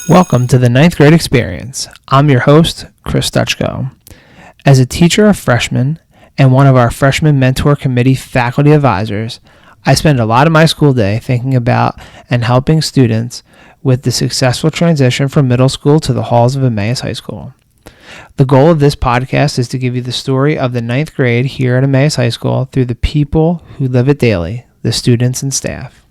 Welcome to the ninth grade experience. I'm your host, Chris Dutchko. As a teacher of freshmen and one of our freshman mentor committee faculty advisors, I spend a lot of my school day thinking about and helping students with the successful transition from middle school to the halls of Emmaus High School. The goal of this podcast is to give you the story of the ninth grade here at Emmaus High School through the people who live it daily, the students and staff.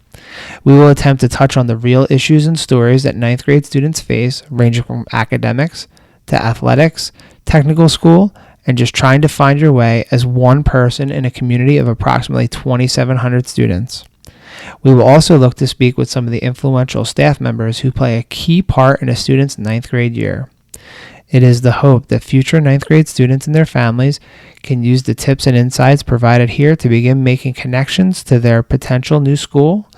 We will attempt to touch on the real issues and stories that ninth grade students face, ranging from academics to athletics, technical school, and just trying to find your way as one person in a community of approximately 2,700 students. We will also look to speak with some of the influential staff members who play a key part in a student's ninth grade year. It is the hope that future ninth grade students and their families can use the tips and insights provided here to begin making connections to their potential new school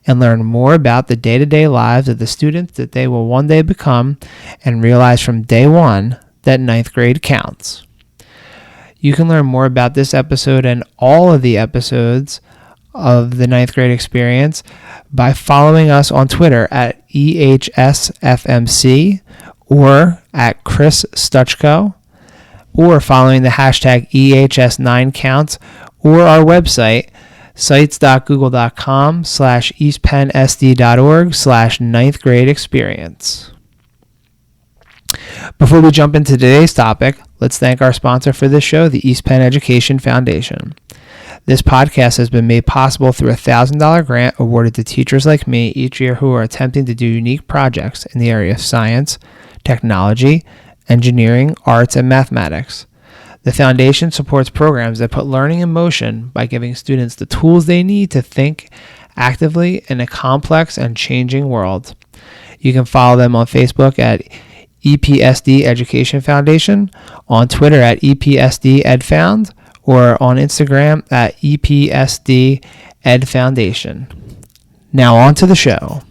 and learn more about the day-to-day lives of the students that they will one day become and realize from day one that ninth grade counts. You can learn more about this episode and all of the episodes of the ninth grade experience by following us on Twitter at EHSFMC or at Chris Stutchko, or following the hashtag EHS9counts, or our website, sites.google.com/eastpennsd.org/ninth grade experience. Before we jump into today's topic, let's thank our sponsor for this show, the East Penn Education Foundation. This podcast has been made possible through a $1,000 grant awarded to teachers like me each year who are attempting to do unique projects in the area of science, technology, engineering, arts, and mathematics. The foundation supports programs that put learning in motion by giving students the tools they need to think actively in a complex and changing world. You can follow them on Facebook at EPSD Education Foundation, on Twitter at EPSD EdFound, or on Instagram at EPSD Ed Foundation. Now on to the show.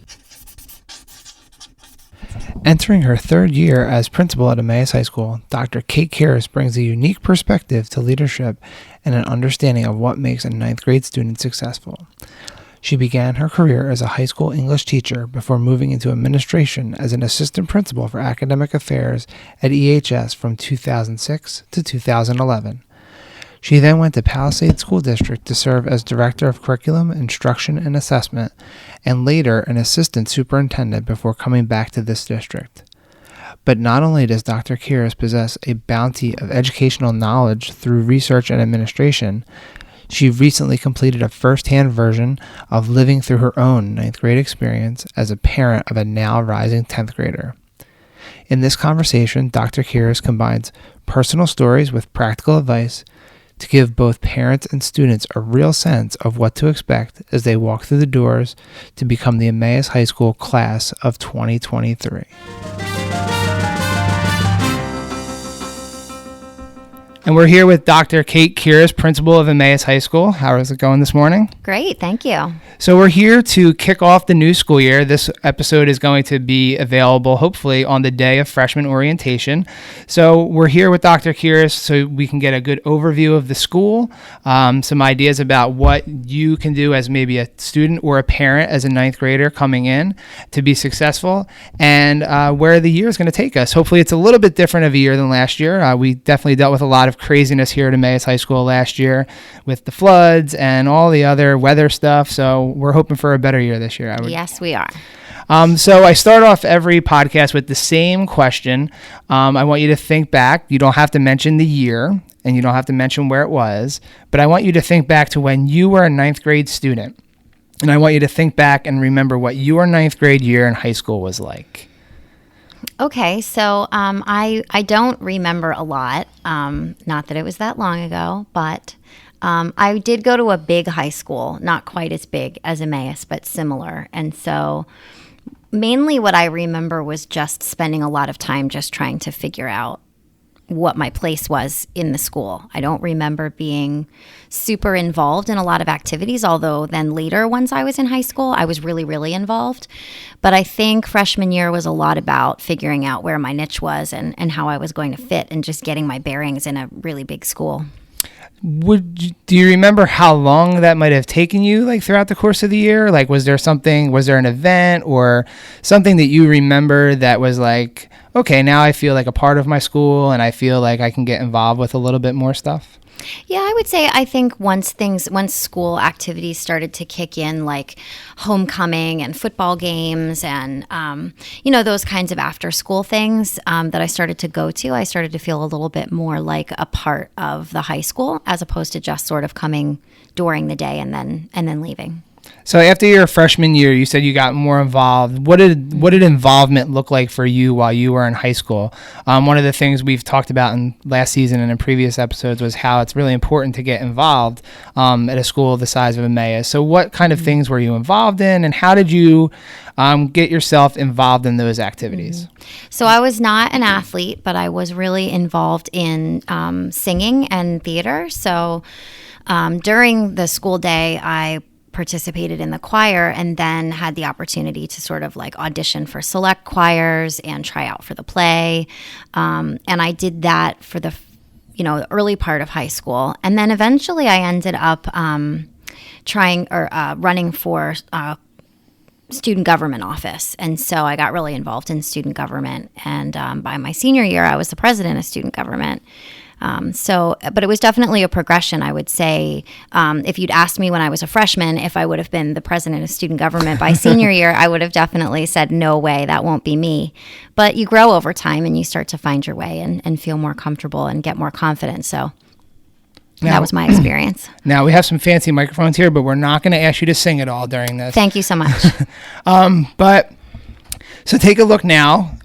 Entering her third year as principal at Emmaus High School, Dr. Kate Kieres brings a unique perspective to leadership and an understanding of what makes a ninth grade student successful. She began her career as a high school English teacher before moving into administration as an assistant principal for academic affairs at EHS from 2006 to 2011. She then went to Palisades School District to serve as Director of Curriculum, Instruction, and Assessment, and later an Assistant Superintendent before coming back to this district. But not only does Dr. Kieres possess a bounty of educational knowledge through research and administration, she recently completed a first-hand version of living through her own ninth grade experience as a parent of a now rising 10th grader. In this conversation, Dr. Kieres combines personal stories with practical advice to give both parents and students a real sense of what to expect as they walk through the doors to become the Emmaus High School Class of 2023. And we're here with Dr. Kate Kieres, principal of Emmaus High School. How is it going this morning? Great, thank you. So we're here to kick off the new school year. This episode is going to be available, hopefully, on the day of freshman orientation. So we're here with Dr. Kieres so we can get a good overview of the school, some ideas about what you can do as maybe a student or a parent as a ninth grader coming in to be successful, and where the year is going to take us. Hopefully it's a little bit different of a year than last year. We definitely dealt with a lot of craziness here at Emmaus High School last year with the floods and all the other weather stuff. So we're hoping for a better year this year. Yes, we are. So I start off every podcast with the same question. I want you to think back. You don't have to mention the year and you don't have to mention where it was, but I want you to think back to when you were a ninth grade student. And I want you to think back and remember what your ninth grade year in high school was like. Okay, so I don't remember a lot, not that it was that long ago, but I did go to a big high school, not quite as big as Emmaus, but similar. And so mainly what I remember was just spending a lot of time just trying to figure out what my place was in the school. I don't remember being super involved in a lot of activities, although then later, once I was in high school, I was really, really involved. But I think freshman year was a lot about figuring out where my niche was and how I was going to fit and just getting my bearings in a really big school. Do you remember how long that might have taken you, like throughout the course of the year? Like, was there an event or something that you remember that was like, okay, now I feel like a part of my school and I feel like I can get involved with a little bit more stuff? Yeah, I would say I think once school activities started to kick in, like homecoming and football games and, those kinds of after school things that I started to go to, I started to feel a little bit more like a part of the high school as opposed to just sort of coming during the day and then leaving. So after your freshman year, you said you got more involved. What did involvement look like for you while you were in high school? One of the things we've talked about in last season and in previous episodes was how it's really important to get involved at a school the size of Emmaus. So what kind of things were you involved in, and how did you get yourself involved in those activities? So I was not an athlete, but I was really involved in singing and theater. So during the school day, I participated in the choir and then had the opportunity to sort of like audition for select choirs and try out for the play. And I did that for the early part of high school. And then eventually I ended up running for student government office. And so I got really involved in student government. And by my senior year, I was the president of student government. But it was definitely a progression, I would say. If you'd asked me when I was a freshman if I would have been the president of student government by senior year, I would have definitely said, no way, that won't be me. But you grow over time and you start to find your way and feel more comfortable and get more confident. So that was my experience. Now, we have some fancy microphones here, but we're not going to ask you to sing it all during this. Thank you so much. So take a look now.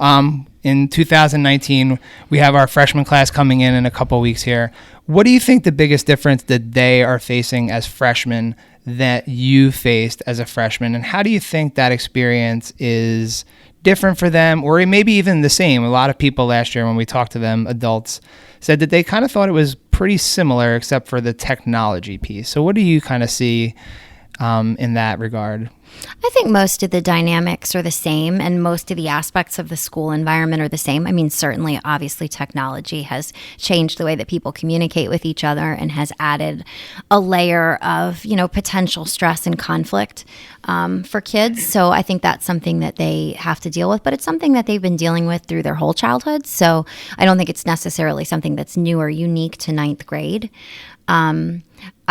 In 2019, we have our freshman class coming in a couple weeks here. What do you think the biggest difference that they are facing as freshmen that you faced as a freshman? And how do you think that experience is different for them, or maybe even the same? A lot of people last year when we talked to them, adults, said that they kind of thought it was pretty similar except for the technology piece. So what do you kind of see in that regard? I think most of the dynamics are the same and most of the aspects of the school environment are the same. I mean, certainly, obviously, technology has changed the way that people communicate with each other and has added a layer of, potential stress and conflict for kids. So I think that's something that they have to deal with, but it's something that they've been dealing with through their whole childhood. So I don't think it's necessarily something that's new or unique to ninth grade.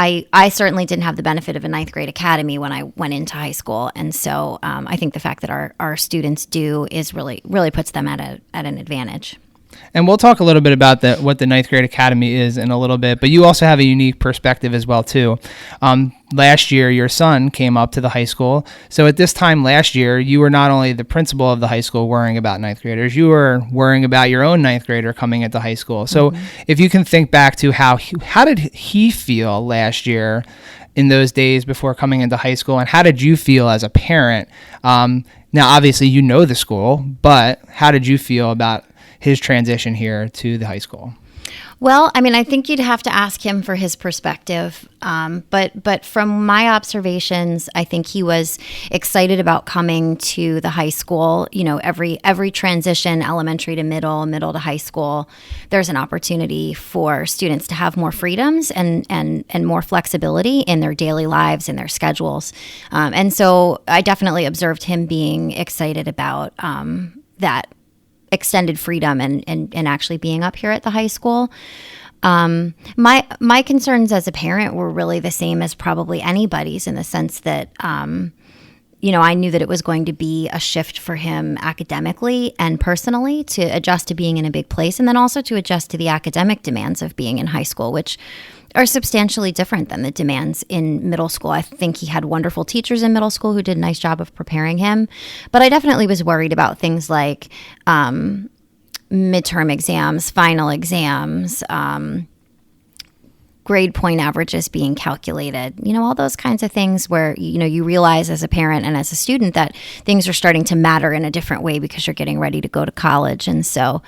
I certainly didn't have the benefit of a ninth grade academy when I went into high school. And so I think the fact that our students do is really puts them at an advantage. And we'll talk a little bit about what the ninth grade academy is in a little bit, but you also have a unique perspective as well, too. Last year, your son came up to the high school. So at this time last year, you were not only the principal of the high school worrying about ninth graders, you were worrying about your own ninth grader coming into high school. So if you can think back to how did he feel last year in those days before coming into high school, and how did you feel as a parent? Now, obviously, you know the school, but how did you feel about his transition here to the high school? Well, I mean, I think you'd have to ask him for his perspective. But from my observations, I think he was excited about coming to the high school. Every transition, elementary to middle to high school, there's an opportunity for students to have more freedoms and more flexibility in their daily lives and their schedules. And so I definitely observed him being excited about that extended freedom and actually being up here at the high school. My concerns as a parent were really the same as probably anybody's, in the sense that, I knew that it was going to be a shift for him academically and personally to adjust to being in a big place, and then also to adjust to the academic demands of being in high school, which are substantially different than the demands in middle school. I think he had wonderful teachers in middle school who did a nice job of preparing him. But I definitely was worried about things like midterm exams, final exams, grade point averages being calculated, all those kinds of things where, you realize as a parent and as a student that things are starting to matter in a different way because you're getting ready to go to college. And so,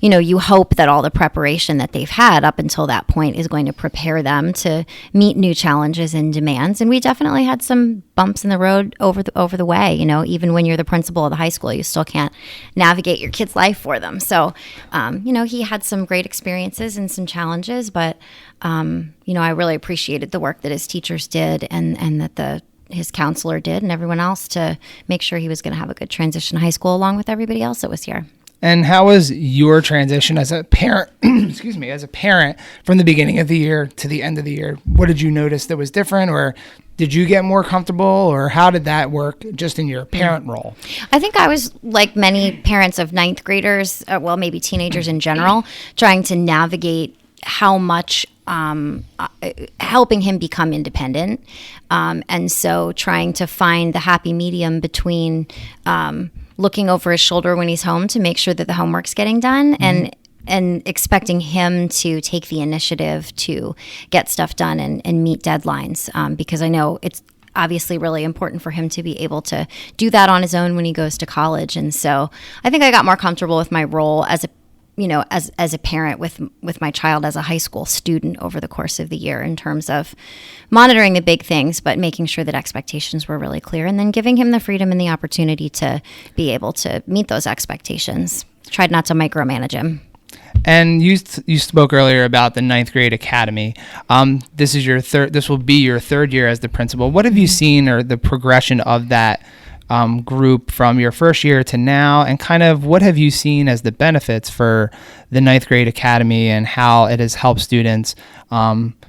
you hope that all the preparation that they've had up until that point is going to prepare them to meet new challenges and demands. And we definitely had some bumps in the road over the way. Even when you're the principal of the high school, you still can't navigate your kid's life for them. So, he had some great experiences and some challenges, but I really appreciated the work that his teachers did and that his counselor did and everyone else to make sure he was going to have a good transition to high school along with everybody else that was here. And how was your transition as a parent, as a parent from the beginning of the year to the end of the year? What did you notice that was different, or did you get more comfortable, or how did that work just in your parent role? I think I was like many parents of ninth graders, maybe teenagers in general, trying to navigate how much helping him become independent. And so trying to find the happy medium between looking over his shoulder when he's home to make sure that the homework's getting done and expecting him to take the initiative to get stuff done and meet deadlines. Because I know it's obviously really important for him to be able to do that on his own when he goes to college. And so I think I got more comfortable with my role as a parent with my child as a high school student over the course of the year in terms of monitoring the big things, but making sure that expectations were really clear and then giving him the freedom and the opportunity to be able to meet those expectations. Tried not to micromanage him. And you spoke earlier about the ninth grade academy. This will be your third year as the principal. What have you seen, or the progression of that group from your first year to now, and kind of what have you seen as the benefits for the ninth grade academy and how it has helped students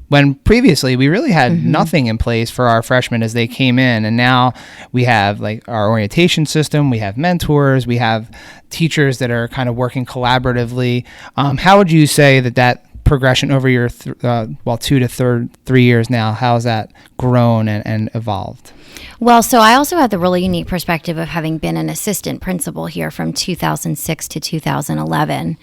when previously we really had nothing in place for our freshmen as they came in, and now we have like our orientation system, we have mentors, we have teachers that are kind of working collaboratively. How would you say that progression over your 2 to 3 years now, how has that grown and evolved? Well, so I also had the really unique perspective of having been an assistant principal here from 2006 to 2011,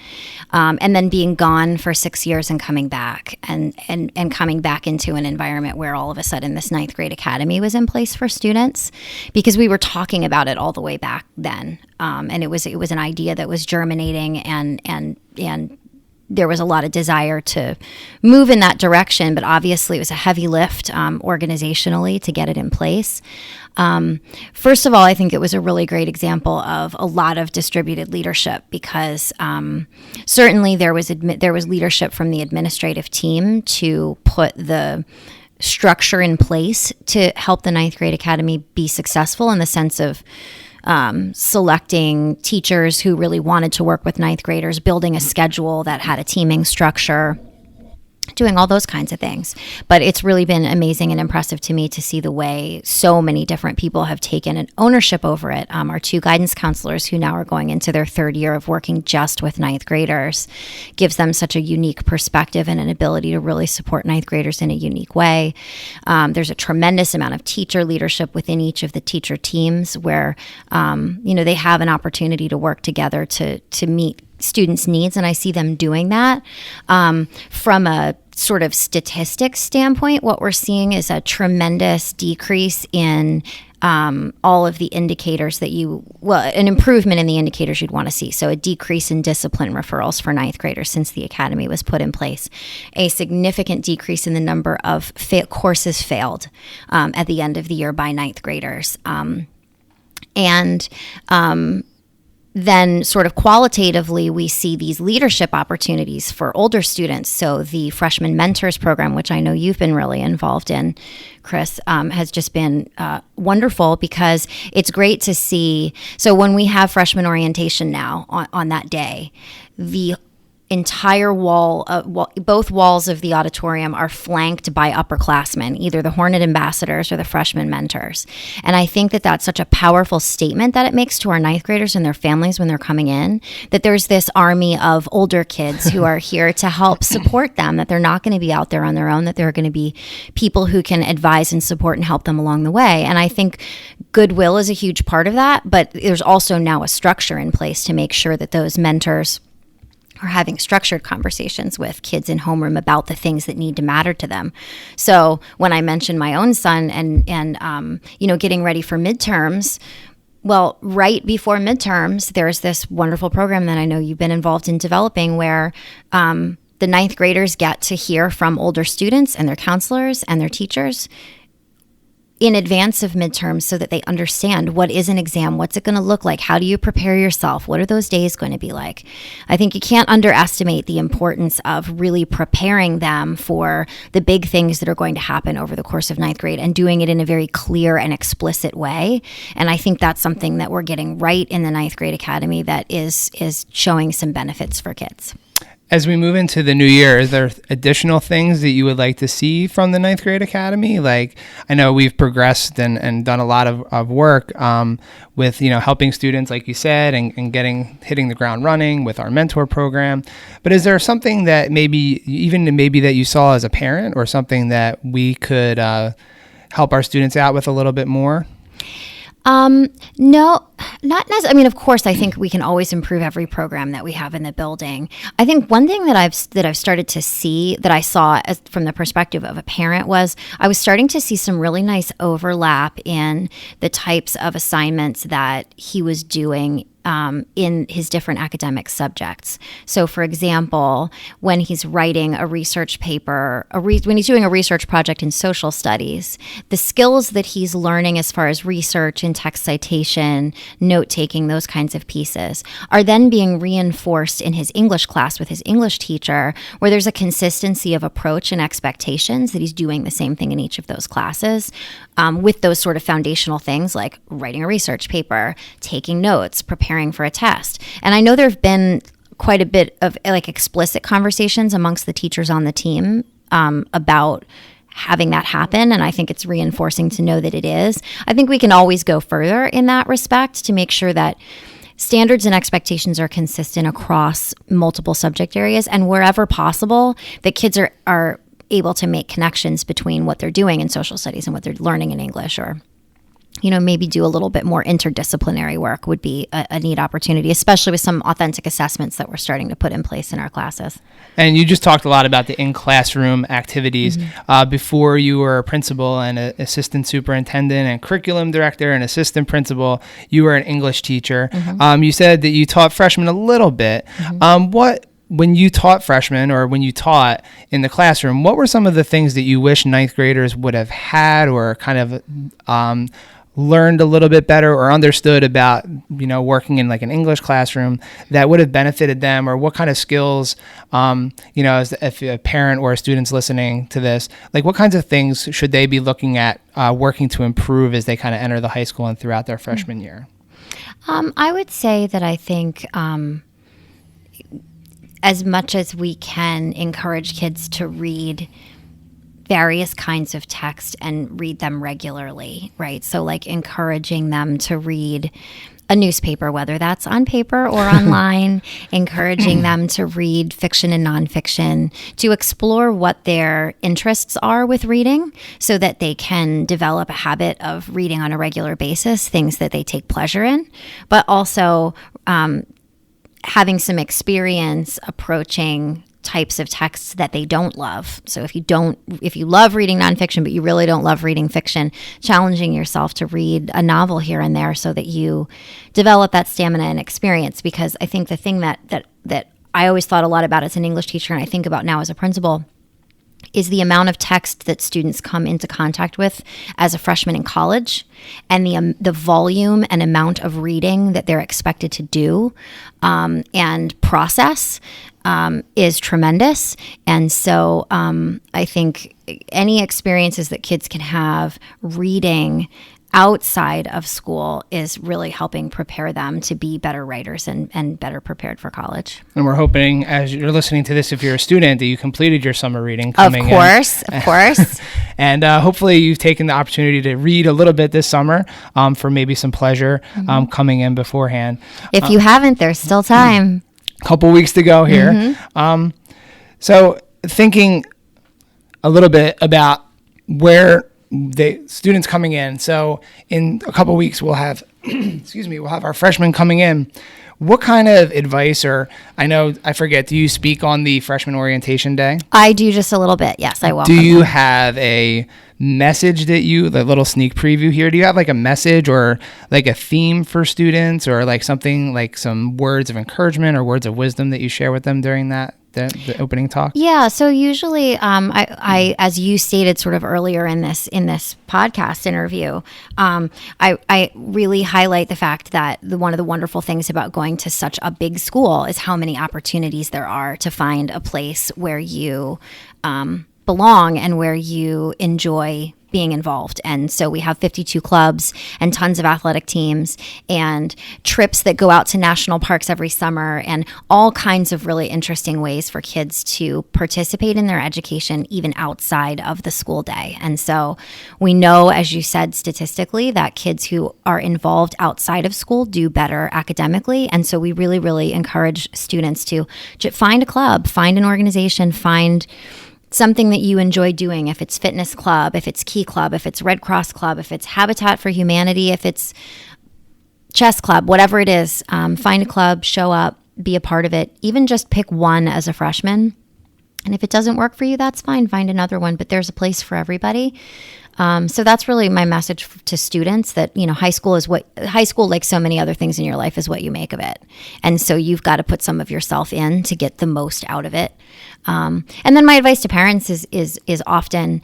and then being gone for 6 years and coming back and coming back into an environment where all of a sudden this ninth grade academy was in place for students, because we were talking about it all the way back then, and it was an idea that was germinating and there was a lot of desire to move in that direction, but obviously it was a heavy lift organizationally to get it in place. First of all, I think it was a really great example of a lot of distributed leadership, because certainly there was leadership from the administrative team to put the structure in place to help the ninth grade academy be successful in the sense of selecting teachers who really wanted to work with ninth graders, building a schedule that had a teaming structure, doing all those kinds of things. But it's really been amazing and impressive to me to see the way so many different people have taken an ownership over it. Our 2 guidance counselors, who now are going into their 3rd year of working just with ninth graders, gives them such a unique perspective and an ability to really support ninth graders in a unique way. There's a tremendous amount of teacher leadership within each of the teacher teams where, they have an opportunity to work together to meet students' needs, and I see them doing that. From a sort of statistics standpoint, what we're seeing is a tremendous decrease in all of the indicators an improvement in the indicators you'd want to see. So a decrease in discipline referrals for ninth graders since the academy was put in place, a significant decrease in the number of courses failed at the end of the year by ninth graders. Then sort of qualitatively, we see these leadership opportunities for older students. So the Freshman Mentors Program, which I know you've been really involved in, Chris, has just been wonderful, because it's great to see. So when we have freshman orientation now on that day, the entire both walls of the auditorium are flanked by upperclassmen, either the Hornet ambassadors or the freshman mentors. And I think that that's such a powerful statement that it makes to our ninth graders and their families when they're coming in, that there's this army of older kids who are here to help support them, that they're not going to be out there on their own, that there are going to be people who can advise and support and help them along the way. And I think goodwill is a huge part of that, but there's also now a structure in place to make sure that those mentors are having structured conversations with kids in homeroom about the things that need to matter to them. So when I mentioned my own son and getting ready for midterms, well, right before midterms, there's this wonderful program that I know you've been involved in developing where the ninth graders get to hear from older students and their counselors and their teachers in advance of midterms so that they understand what is an exam, what's it going to look like, how do you prepare yourself, what are those days going to be like. I think you can't underestimate the importance of really preparing them for the big things that are going to happen over the course of ninth grade and doing it in a very clear and explicit way. And I think that's something that we're getting right in the ninth grade academy that is showing some benefits for kids. As we move into the new year, is there additional things that you would like to see from the ninth grade academy? Like, I know we've progressed and done a lot of work with, helping students, like you said, and hitting the ground running with our mentor program. But is there something that maybe that you saw as a parent, or something that we could help our students out with a little bit more? No, not necessarily. I mean, of course, I think we can always improve every program that we have in the building. I think one thing that I've started to see, that I saw from the perspective of a parent, was I was starting to see some really nice overlap in the types of assignments that he was doing in his different academic subjects. So, for example, when he's writing a research paper, when he's doing a research project in social studies, the skills that he's learning as far as research and text citation, note-taking, those kinds of pieces, are then being reinforced in his English class with his English teacher, where there's a consistency of approach and expectations that he's doing the same thing in each of those classes, with those sort of foundational things like writing a research paper, taking notes, preparing for a test. And I know there have been quite a bit of explicit conversations amongst the teachers on the team about having that happen. And I think it's reinforcing to know that it is. I think we can always go further in that respect to make sure that standards and expectations are consistent across multiple subject areas, and wherever possible, that kids are able to make connections between what they're doing in social studies and what they're learning in English, or maybe do a little bit more interdisciplinary work would be a neat opportunity, especially with some authentic assessments that we're starting to put in place in our classes. And you just talked a lot about the in-classroom activities. Mm-hmm. Before you were a principal and an assistant superintendent and curriculum director and assistant principal, you were an English teacher. Mm-hmm. You said that you taught freshmen a little bit. Mm-hmm. When you taught freshmen, or when you taught in the classroom, what were some of the things that you wish ninth graders would have had, or kind of learned a little bit better or understood about, working in like an English classroom that would have benefited them? Or what kind of skills, as if a parent or a student's listening to this, like what kinds of things should they be looking at working to improve as they kind of enter the high school and throughout their freshman year? I would say that I think as much as we can encourage kids to read various kinds of text and read them regularly, right? So like encouraging them to read a newspaper, whether that's on paper or online, encouraging them to read fiction and nonfiction, to explore what their interests are with reading so that they can develop a habit of reading on a regular basis, things that they take pleasure in, but also having some experience approaching types of texts that they don't love. So if you love reading nonfiction, but you really don't love reading fiction, challenging yourself to read a novel here and there so that you develop that stamina and experience. Because I think the thing that I always thought a lot about as an English teacher, and I think about now as a principal, is the amount of text that students come into contact with as a freshman in college, and the volume and amount of reading that they're expected to do and process is tremendous. And so I think any experiences that kids can have reading outside of school is really helping prepare them to be better writers and better prepared for college. And we're hoping, as you're listening to this, if you're a student, that you completed your summer reading coming in. Of course. And hopefully you've taken the opportunity to read a little bit this summer for maybe some pleasure coming in beforehand. If you haven't, there's still time. Couple weeks to go here. Mm-hmm. So thinking a little bit about where the students coming in. So in a couple weeks, we'll have, we'll have our freshmen coming in. What kind of advice, or I forget, do you speak on the freshman orientation day? I do, just a little bit. Yes, I will. Do you have a message the little sneak preview here? Do you have like a message or like a theme for students, or like something like some words of encouragement or words of wisdom that you share with them during that the opening talk? Yeah. So usually, I, as you stated sort of earlier in this podcast interview, I really highlight the fact that one of the wonderful things about going to such a big school is how many opportunities there are to find a place where you belong and where you enjoy being involved. And so we have 52 clubs and tons of athletic teams and trips that go out to national parks every summer and all kinds of really interesting ways for kids to participate in their education even outside of the school day. And so we know, as you said, statistically, that kids who are involved outside of school do better academically. And so we really, really encourage students to find a club, find an organization, find something that you enjoy doing. If it's fitness club, if it's Key Club, if it's Red Cross Club, if it's Habitat for Humanity, if it's chess club, whatever it is, find a club, show up, be a part of it. Even just pick one as a freshman. And if it doesn't work for you, that's fine. Find another one. But there's a place for everybody. So that's really my message to students, that, high school, like so many other things in your life, is what you make of it. And so you've got to put some of yourself in to get the most out of it. And then my advice to parents is often,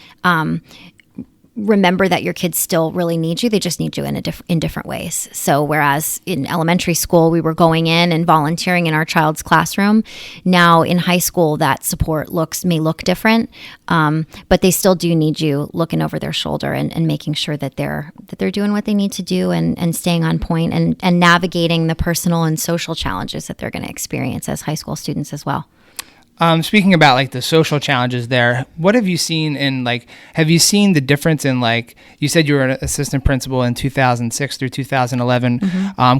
remember that your kids still really need you. They just need you in different ways. So whereas in elementary school, we were going in and volunteering in our child's classroom, now in high school, that support may look different. But they still do need you looking over their shoulder and making sure that they're doing what they need to do and staying on point and navigating the personal and social challenges that they're going to experience as high school students as well. Speaking about like the social challenges there, what have you seen have you seen the difference in, like, you said you were an assistant principal in 2006 through 2011,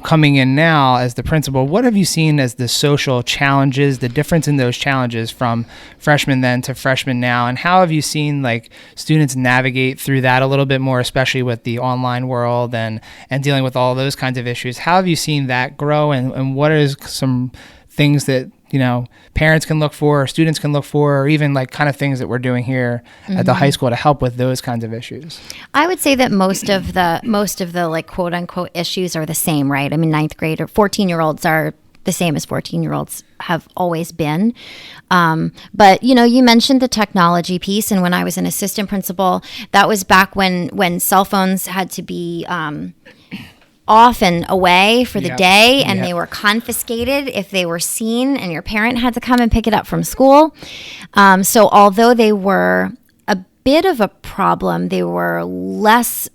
coming in now as the principal, what have you seen as the social challenges, the difference in those challenges from freshman then to freshman now, and how have you seen like students navigate through that a little bit more, especially with the online world and dealing with all those kinds of issues? How have you seen that grow, and what is some things that parents can look for, or students can look for, or even like kind of things that we're doing here at the high school to help with those kinds of issues? I would say that most of the like quote unquote issues are the same, right? I mean, 9th grade or 14-year-olds are the same as 14-year-olds have always been. But, you mentioned the technology piece. And when I was an assistant principal, that was back when cell phones had to be off and away for the day, and they were confiscated if they were seen, and your parent had to come and pick it up from school. So although they were a bit of a problem, they were less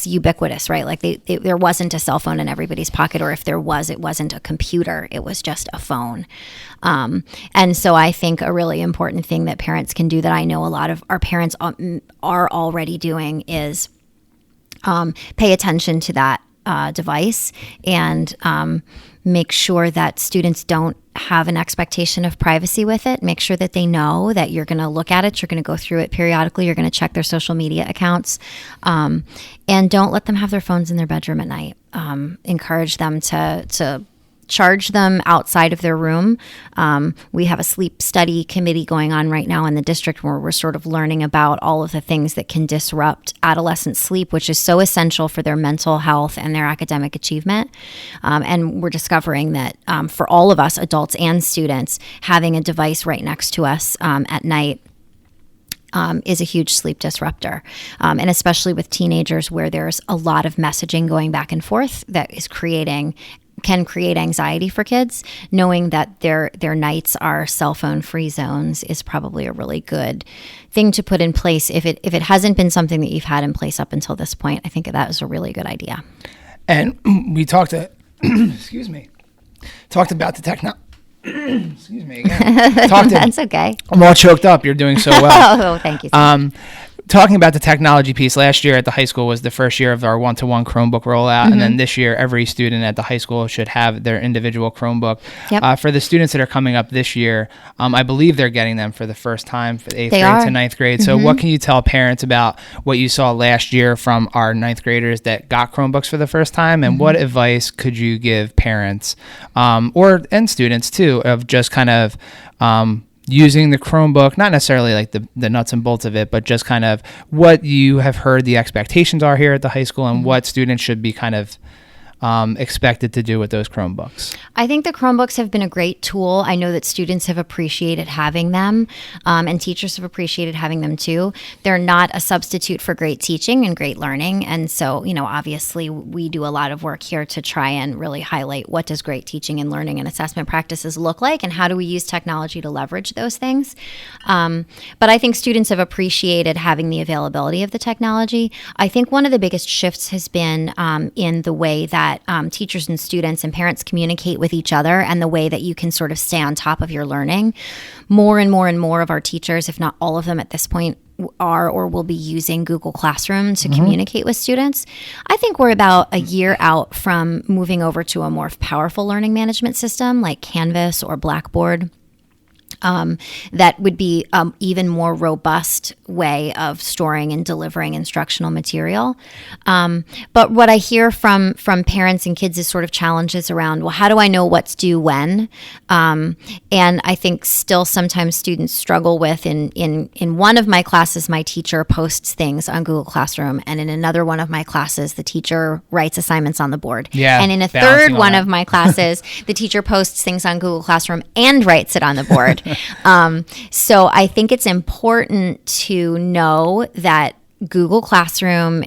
ubiquitous, right? Like there wasn't a cell phone in everybody's pocket, or if there was, it wasn't a computer, it was just a phone. And so I think a really important thing that parents can do, that I know a lot of our parents are already doing, is pay attention to that device and make sure that students don't have an expectation of privacy with it. Make sure that they know that you're going to look at it, you're going to go through it periodically, you're going to check their social media accounts, and don't let them have their phones in their bedroom at night. Encourage them to charge them outside of their room. We have a sleep study committee going on right now in the district, where we're sort of learning about all of the things that can disrupt adolescent sleep, which is so essential for their mental health and their academic achievement. And we're discovering that for all of us, adults and students, having a device right next to us at night is a huge sleep disruptor. And especially with teenagers, where there's a lot of messaging going back and forth that can create anxiety for kids. Knowing that their nights are cell phone free zones is probably a really good thing to put in place. If it hasn't been something that you've had in place up until this point, I think that was a really good idea. And we talked about the technology. Excuse me again. That's okay. I'm all choked up. You're doing so well. Oh, thank you. Talking about the technology piece, last year at the high school was the first year of our one-to-one Chromebook rollout. And then this year, every student at the high school should have their individual Chromebook. Yep. For the students that are coming up this year, I believe they're getting them for the first time for the 8th grade to 9th grade. So what can you tell parents about what you saw last year from our 9th graders that got Chromebooks for the first time? And what advice could you give parents and students too, of just kind of using the Chromebook, not necessarily like the nuts and bolts of it, but just kind of what you have heard the expectations are here at the high school, and what students should be kind of expected to do with those Chromebooks? I think the Chromebooks have been a great tool. I know that students have appreciated having them, and teachers have appreciated having them too. They're not a substitute for great teaching and great learning. And so, obviously we do a lot of work here to try and really highlight what does great teaching and learning and assessment practices look like, and how do we use technology to leverage those things. But I think students have appreciated having the availability of the technology. I think one of the biggest shifts has been in the way that teachers and students and parents communicate with each other, and the way that you can sort of stay on top of your learning. More and more and more of our teachers, if not all of them at this point, are or will be using Google Classroom to communicate with students. I think we're about a year out from moving over to a more powerful learning management system like Canvas or Blackboard. That would be an even more robust way of storing and delivering instructional material. But what I hear from parents and kids is sort of challenges around, well, how do I know what's due when? And I think still sometimes students struggle with, in one of my classes, my teacher posts things on Google Classroom, and in another one of my classes, the teacher writes assignments on the board. Yeah, and in a third one of my classes, the teacher posts things on Google Classroom and writes it on the board. So I think it's important to know that Google Classroom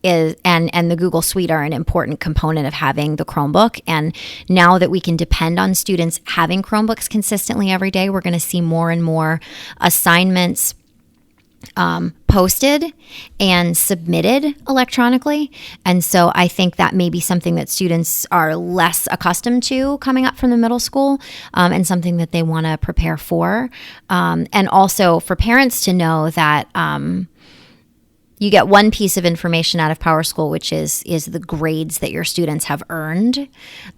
is and the Google Suite are an important component of having the Chromebook. And now that we can depend on students having Chromebooks consistently every day, we're going to see more and more assignments posted and submitted electronically. And so I think that may be something that students are less accustomed to coming up from the middle school, and something that they want to prepare for. And also for parents to know that you get one piece of information out of PowerSchool, which is the grades that your students have earned.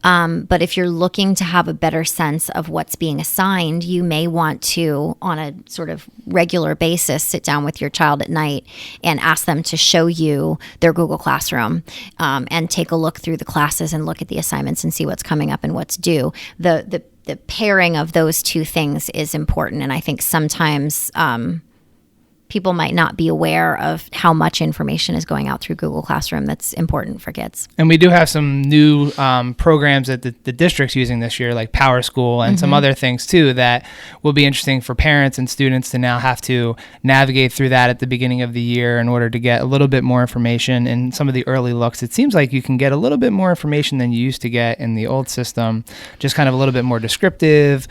But if you're looking to have a better sense of what's being assigned, you may want to, on a sort of regular basis, sit down with your child at night and ask them to show you their Google Classroom, and take a look through the classes and look at the assignments and see what's coming up and what's due. The pairing of those two things is important. And I think sometimes people might not be aware of how much information is going out through Google Classroom that's important for kids. And we do have some new programs that the district's using this year, like PowerSchool and some other things too, that will be interesting for parents and students to now have to navigate through that at the beginning of the year in order to get a little bit more information. In some of the early looks, it seems like you can get a little bit more information than you used to get in the old system, just kind of a little bit more descriptive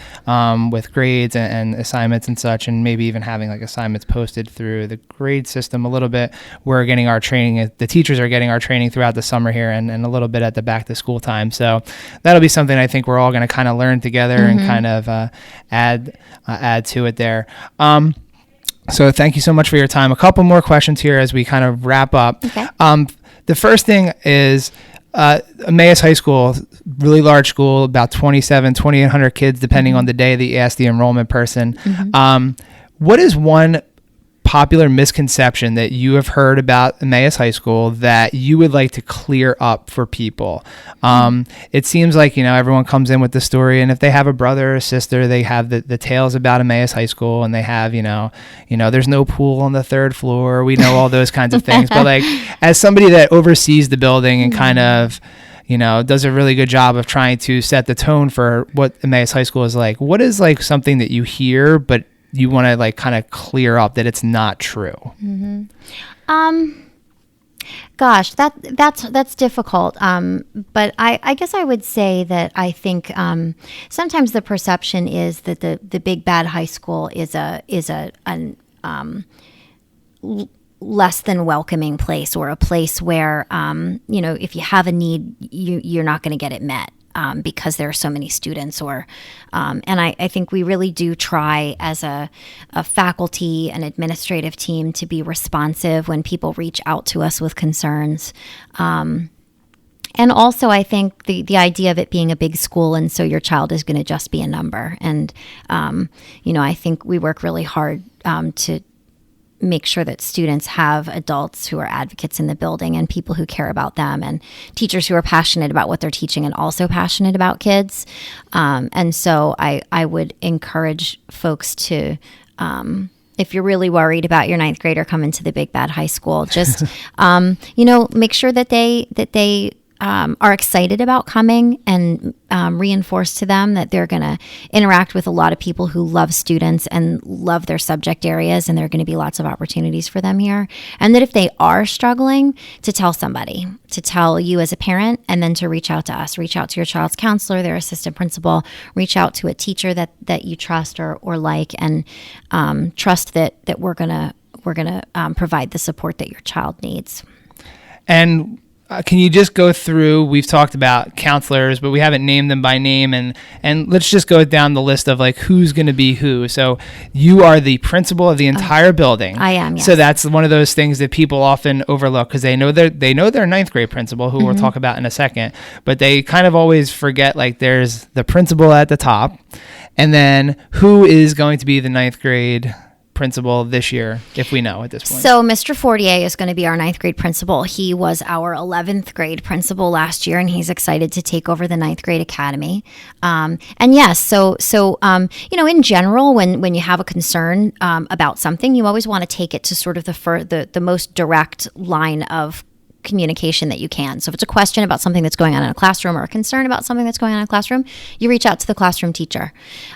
with grades and assignments and such, and maybe even having like assignments posted through the grade system a little bit. We're getting our training, the teachers are getting our training throughout the summer here, and a little bit at the back to school time. So that'll be something I think we're all going to kind of learn together and kind of add to it there. So thank you so much for your time. A couple more questions here as we kind of wrap up. Okay. The first thing is, Emmaus High School, really large school, about 2,800 kids, depending on the day that you ask the enrollment person. What is one popular misconception that you have heard about Emmaus High School that you would like to clear up for people? It seems like, everyone comes in with the story, and if they have a brother or a sister, they have the tales about Emmaus High School, and they have, there's no pool on the third floor. We know all those kinds of things. But like, as somebody that oversees the building and kind of, does a really good job of trying to set the tone for what Emmaus High School is like, what is like something that you hear, but you want to like kind of clear up that it's not true? Gosh, that's difficult. But I guess I would say that I think sometimes the perception is that the big bad high school is an less than welcoming place, or a place where if you have a need, you're not going to get it met. Because there are so many students, and I think we really do try as a faculty and administrative team to be responsive when people reach out to us with concerns. And also, I think the idea of it being a big school, and so your child is going to just be a number. And, I think we work really hard to make sure that students have adults who are advocates in the building, and people who care about them, and teachers who are passionate about what they're teaching and also passionate about kids. And so I would encourage folks to, if you're really worried about your ninth grader coming to the big bad high school, just, make sure that they are excited about coming, and reinforce to them that they're going to interact with a lot of people who love students and love their subject areas, and there are going to be lots of opportunities for them here. And that if they are struggling, to tell somebody, to tell you as a parent, and then to reach out to us, reach out to your child's counselor, their assistant principal, reach out to a teacher that you trust or like, and trust that we're going to provide the support that your child needs. And can you just go through, we've talked about counselors, but we haven't named them by name, and let's just go down the list of like who's going to be who. So you are the principal of the entire building. I am, yes. So that's one of those things that people often overlook, because they know their ninth grade principal, who we'll talk about in a second, but they kind of always forget, like, there's the principal at the top, and then who is going to be the ninth grade principal this year, if we know at this point. So Mr. Fortier is going to be our ninth grade principal. He was our 11th grade principal last year, and he's excited to take over the ninth grade academy. And yes, so in general, when you have a concern about something, you always want to take it to sort of the most direct line of communication that you can. So if it's a question about something that's going on in a classroom, or a concern about something that's going on in a classroom, you reach out to the classroom teacher.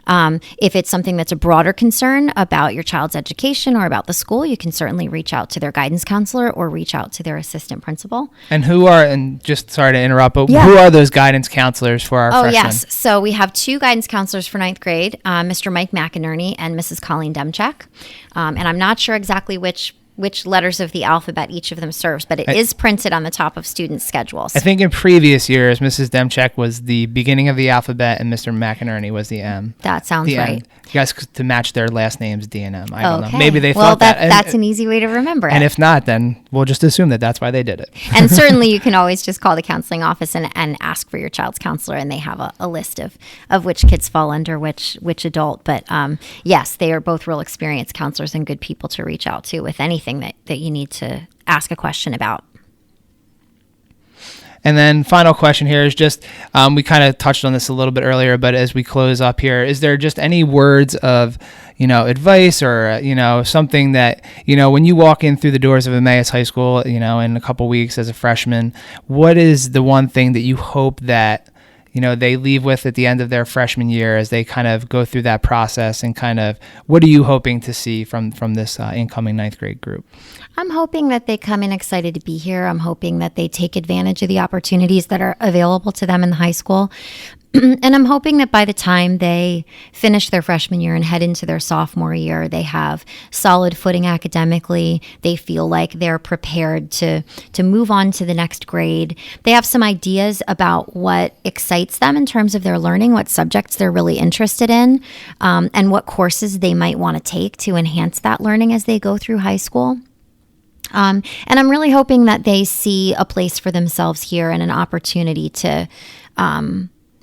If it's something that's a broader concern about your child's education or about the school, you can certainly reach out to their guidance counselor or reach out to their assistant principal. And just sorry to interrupt, but who are those guidance counselors for our freshmen? Yes. So we have two guidance counselors for ninth grade, Mr. Mike McInerney and Mrs. Colleen Demchak. And I'm not sure exactly which letters of the alphabet each of them serves, but it is printed on the top of students' schedules. I think in previous years, Mrs. Demchak was the beginning of the alphabet and Mr. McInerney was the M. That sounds right. M. You guys, to match their last names, D and M. I don't Okay. know. Maybe they thought that. That's an easy way to remember it. And if not, then we'll just assume that that's why they did it. And certainly you can always just call the counseling office and ask for your child's counselor, and they have a list of which kids fall under which adult. But yes, they are both real experienced counselors and good people to reach out to with anything that you need to ask a question about. And then final question here is just, we kind of touched on this a little bit earlier, but as we close up here, is there just any words of, advice or, something that, when you walk in through the doors of Emmaus High School, in a couple weeks as a freshman, what is the one thing that you hope that, they leave with at the end of their freshman year as they kind of go through that process, and kind of what are you hoping to see from this incoming ninth grade group? I'm hoping that they come in excited to be here. I'm hoping that they take advantage of the opportunities that are available to them in the high school. And I'm hoping that by the time they finish their freshman year and head into their sophomore year, they have solid footing academically. They feel like they're prepared to move on to the next grade. They have some ideas about what excites them in terms of their learning, what subjects they're really interested in, and what courses they might want to take to enhance that learning as they go through high school. And I'm really hoping that they see a place for themselves here and an opportunity to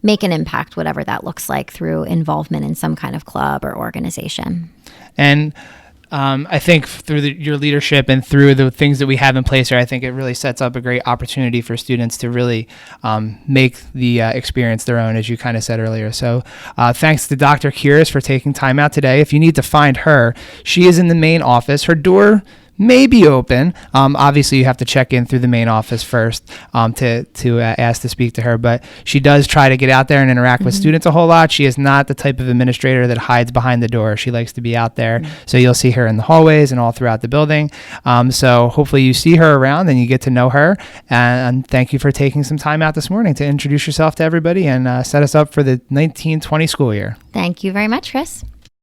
make an impact, whatever that looks like, through involvement in some kind of club or organization. And I think through your leadership and through the things that we have in place here, I think it really sets up a great opportunity for students to really make the experience their own, as you kind of said earlier. So thanks to Dr. Kieres for taking time out today. If you need to find her, she is in the main office. Her door may be open. Obviously, you have to check in through the main office first to ask to speak to her. But she does try to get out there and interact with students a whole lot. She is not the type of administrator that hides behind the door. She likes to be out there. So you'll see her in the hallways and all throughout the building. So hopefully you see her around and you get to know her. And thank you for taking some time out this morning to introduce yourself to everybody and set us up for the 1920 school year. Thank you very much, Chris.